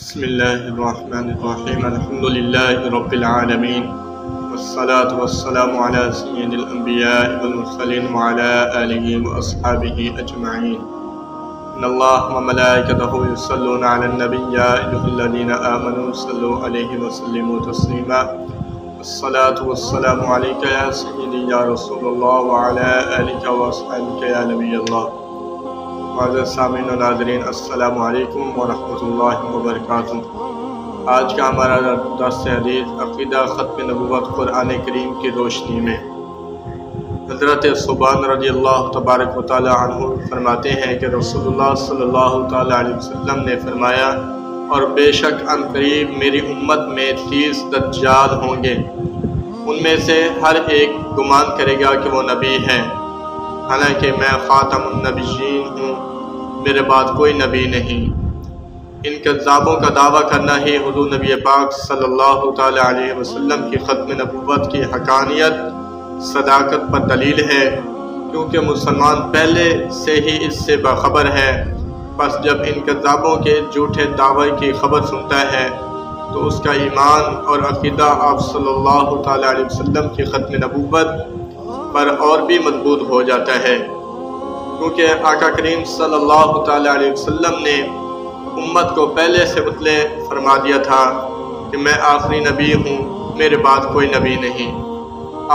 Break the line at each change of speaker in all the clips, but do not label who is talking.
بسم الله الرحمن الرحيم الحمد لله رب العالمين والصلاة والسلام على سيد الأنبياء والمرسلين وعلى آله وأصحابه أجمعين إن الله وملائكته يصلون على النبي يا أيها الذين آمنوا صلوا عليه وسلموا تسليما الصلاة والسلام عليك يا سيدي يا رسول الله وعلى آلك وأصحابك يا نبي الله معزز سامعین و ناظرین السلام علیکم ورحمۃ اللہ وبرکاتہ۔ آج کا ہمارا درس حدیث عقیدہ ختم نبوت قرآن کریم کی روشنی میں۔ حضرت ثوبان رضی اللہ تبارک و تعالی عنہ فرماتے ہیں کہ رسول اللہ صلی اللہ تعالی علیہ وسلم نے فرمایا، اور بے شک ان قریب میری امت میں 30 دجال ہوں گے، ان میں سے ہر ایک گمان کرے گا کہ وہ نبی ہے، حالانکہ میں خاتم النبیین ہوں، میرے بعد کوئی نبی نہیں۔ ان کذابوں کا دعویٰ کرنا ہی حضور نبی پاک صلی اللہ تعالی علیہ وسلم کی ختم نبوت کی حقانیت صداقت پر دلیل ہے، کیونکہ مسلمان پہلے سے ہی اس سے باخبر ہے۔ بس جب ان کذابوں کے جھوٹے دعوے کی خبر سنتا ہے تو اس کا ایمان اور عقیدہ آپ صلی اللہ تعالی علیہ وسلم کی ختم نبوت پر اور بھی مضبوط ہو جاتا ہے، کیونکہ آقا کریم صلی اللہ تعالی علیہ وسلم نے امت کو پہلے سے مطلع فرما دیا تھا کہ میں آخری نبی ہوں، میرے بعد کوئی نبی نہیں۔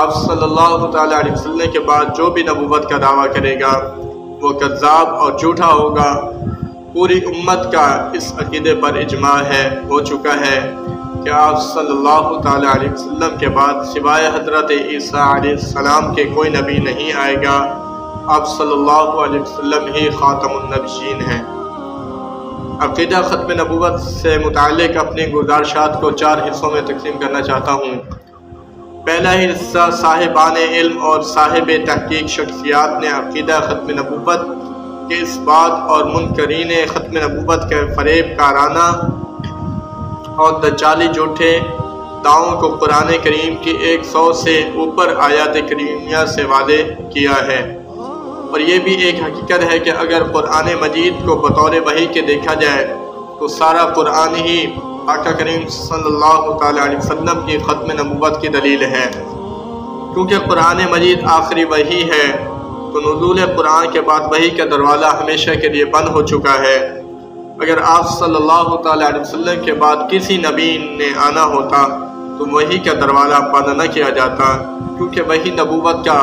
آپ صلی اللہ تعالی علیہ وسلم کے بعد جو بھی نبوت کا دعویٰ کرے گا وہ کذاب اور جھوٹا ہوگا۔ پوری امت کا اس عقیدے پر اجماع ہو چکا ہے کہ آپ صلی اللہ تعالی علیہ وسلم کے بعد سوائے حضرت عیسیٰ علیہ السلام کے کوئی نبی نہیں آئے گا۔ آپ صلی اللہ علیہ وسلم ہی خاتم النبیین ہیں۔ عقیدہ ختم نبوت سے متعلق اپنی گزارشات کو 4 حصوں میں تقسیم کرنا چاہتا ہوں۔ پہلا حصہ صاحبان علم اور صاحب تحقیق شخصیات نے عقیدہ ختم نبوت کے اس بات اور منکرین ختم نبوت کے فریب کارانہ اور دجالی جھوٹے دعووں کو قرآن کریم کی 100 سے اوپر آیات کریمیہ سے واضح کیا ہے۔ اور یہ بھی ایک حقیقت ہے کہ اگر قرآن مجید کو بطور وحی کے دیکھا جائے تو سارا قرآن ہی آقا کریم صلی اللہ تعالی علیہ وسلم کی ختم نبوت کی دلیل ہے۔ کیونکہ قرآن مجید آخری وحی ہے تو نزول قرآن کے بعد وحی کا دروازہ ہمیشہ کے لیے بند ہو چکا ہے۔ اگر آپ صلی اللہ تعالی علیہ وسلم کے بعد کسی نبی نے آنا ہوتا تو وحی کا دروازہ بند نہ کیا جاتا، کیونکہ وحی نبوت کا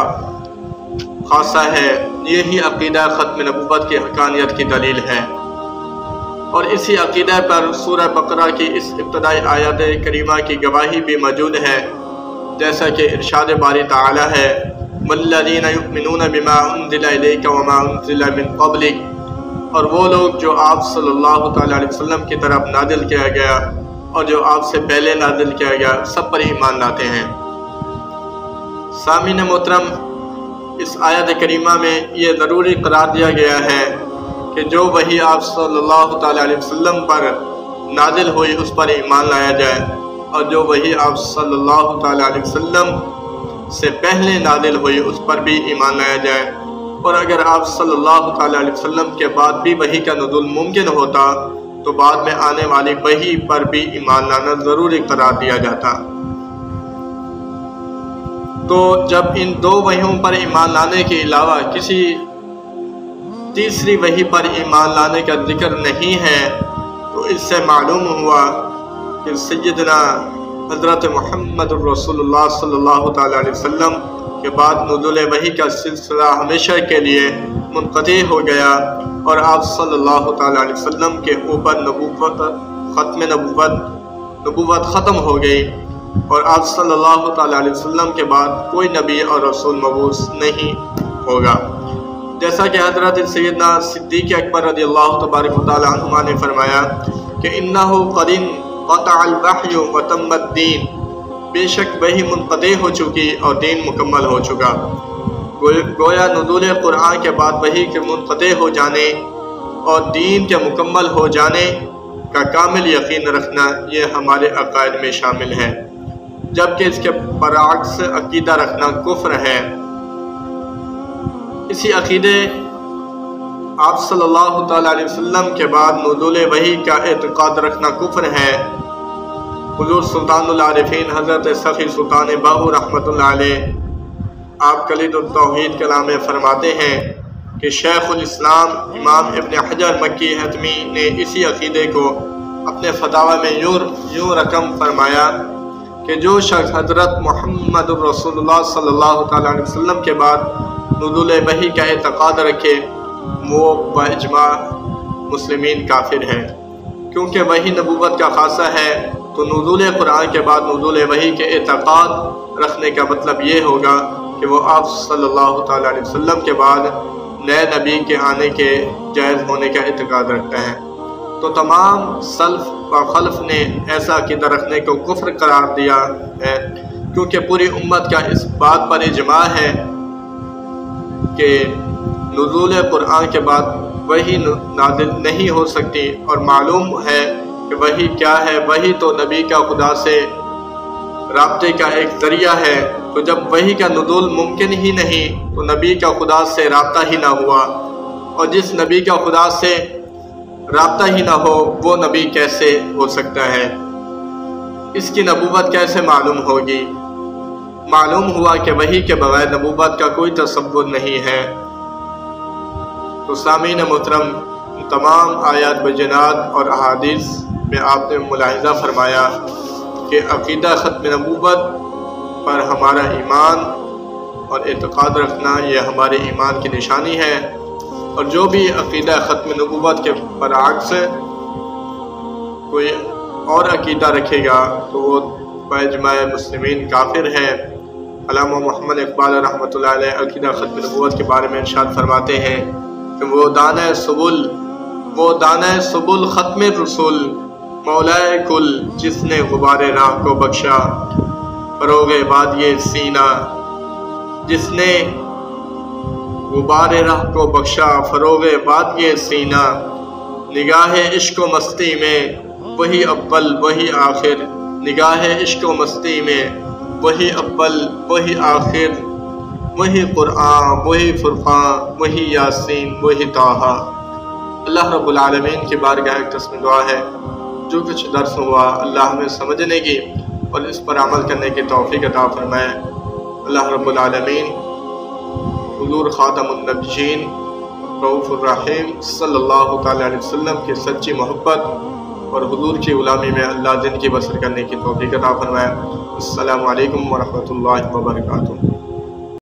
خاصہ ہے۔ یہی عقیدہ ختم نبوت کی حقانیت کی دلیل ہے۔ اور اسی عقیدہ پر سورہ بقرہ کی اس ابتدائی آیات کریمہ کی گواہی بھی موجود ہے، جیسا کہ ارشاد باری تعالی ہے، وَالَّذِينَ يُؤْمِنُونَ بِمَا أُنزِلَ إِلَيْكَ وَمَا أُنزِلَ مِن قَبْلِكَ، اور وہ لوگ جو آپ صلی اللہ تعالی علیہ وسلم کی طرف نازل کیا گیا اور جو آپ سے پہلے نازل کیا گیا سب پر ایمان لاتے ہیں۔ سامعین محترم، اس آیت کریمہ میں یہ ضروری قرار دیا گیا ہے کہ جو وحی آپ صلی اللہ تعالی علیہ وسلم پر نازل ہوئی اس پر ایمان لایا جائے، اور جو وحی آپ صلی اللہ تعالی علیہ وسلم سے پہلے نازل ہوئی اس پر بھی ایمان لایا جائے۔ اور اگر آپ صلی اللہ تعالی علیہ وسلم کے بعد بھی وحی کا نزول ممکن ہوتا تو بعد میں آنے والی وحی پر بھی ایمان لانا ضروری قرار دیا جاتا۔ تو جب ان 2 وحیوں پر ایمان لانے کے علاوہ کسی تیسری وحی پر ایمان لانے کا ذکر نہیں ہے تو اس سے معلوم ہوا کہ سیدنا حضرت محمد رسول اللہ صلی اللہ تعالی علیہ وسلم کے بعد نزول وحی کا سلسلہ ہمیشہ کے لیے منقطع ہو گیا، اور آپ صلی اللہ تعالی علیہ وسلم کے اوپر نبوت ختم ہو گئی، اور آپ صلی اللہ تعالی علیہ وسلم کے بعد کوئی نبی اور رسول مبعوث نہیں ہوگا۔ جیسا کہ حضرت سیدنا صدیق اکبر رضی اللہ تبارک و تعالی عنہ نے فرمایا کہ اِنَّهُ قَدْ انقطع الْوَحْيُ وَتَمَّ الدِّينُ، بے شک وحی منقطع ہو چکی اور دین مکمل ہو چکا۔ گویا نزول قرآن کے بعد وحی کے منقطع ہو جانے اور دین کے مکمل ہو جانے کا کامل یقین رکھنا یہ ہمارے عقائد میں شامل ہے، جبکہ اس کے برعکس عقیدہ رکھنا کفر ہے۔ اسی عقیدے آپ صلی اللہ تعالیٰ علیہ وسلم کے بعد نزول وحی کا اعتقاد رکھنا کفر ہے۔ حضور سلطان العارفین حضرت سخی سلطان باہو رحمۃ اللہ علیہ آپ کلید التوحید کلام میں فرماتے ہیں کہ شیخ الاسلام امام ابن حجر مکی حتمی نے اسی عقیدے کو اپنے فتاوی میں یوں رقم فرمایا کہ جو شخص حضرت محمد الرسول اللہ صلی اللہ تعالیٰ علیہ وسلم کے بعد نزول وحی کا اعتقاد رکھے وہ باجماع مسلمین کافر ہیں، کیونکہ وحی نبوت کا خاصہ ہے۔ تو نزول قرآن کے بعد نزول وحی کے اعتقاد رکھنے کا مطلب یہ ہوگا کہ وہ آپ صلی اللہ تعالیٰ علیہ وسلم کے بعد نئے نبی کے آنے کے جائز ہونے کا اعتقاد رکھتا ہے۔ تو تمام سلف و خلف نے ایسا عقیدہ رکھنے کو کفر قرار دیا ہے، کیونکہ پوری امت کا اس بات پر اجماع ہے کہ نزول قرآن کے بعد وحی نازل نہیں ہو سکتی، اور معلوم ہے کہ وحی کیا ہے۔ وحی تو نبی کا خدا سے رابطے کا ایک ذریعہ ہے، تو جب وحی کا نزول ممکن ہی نہیں تو نبی کا خدا سے رابطہ ہی نہ ہوا، اور جس نبی کا خدا سے رابطہ ہی نہ ہو وہ نبی کیسے ہو سکتا ہے؟ اس کی نبوت کیسے معلوم ہوگی؟ معلوم ہوا کہ وحی کے بغیر نبوت کا کوئی تصور نہیں ہے۔ تو سامعین محترم، تمام آیات بینات اور احادیث میں آپ نے ملاحظہ فرمایا کہ عقیدہ ختم نبوت پر ہمارا ایمان اور اعتقاد رکھنا یہ ہمارے ایمان کی نشانی ہے، اور جو بھی عقیدہ ختم نبوت کے برعکس کوئی اور عقیدہ رکھے گا تو وہ باجماع مسلمین کافر ہے۔ علامہ محمد اقبال رحمۃ اللہ علیہ عقیدہ ختم نبوت کے بارے میں ارشاد فرماتے ہیں کہ وہ دانہ سبل ختم رسول مولائے کل، جس نے غبار راہ کو بخشا فروغ وادی سینہ، جس نے غبار راہ کو بخشا فروغ وادی سینہ، نگاہ عشق و مستی میں وہی اول وہی آخر، نگاہ عشق و مستی میں وہی اول وہی آخر، وہی قرآن وہی فرقان وہی یاسین وہی طٰہٰ۔ اللہ رب العالمین کی بارگاہ ایک تسبیح دعا ہے، جو کچھ درس ہوا اللہ ہمیں سمجھنے کی اور اس پر عمل کرنے کی توفیق عطا فرمائے۔ اللہ رب العالمین حضور خاتم النبیین رؤوف الرحیم صلی اللہ تعالیٰ علیہ وسلم کی سچی محبت اور حضور کی غلامی میں اللہ دن کی بسر کرنے کی توفیق عطا فرمائے۔ السلام علیکم ورحمۃ اللہ وبرکاتہ۔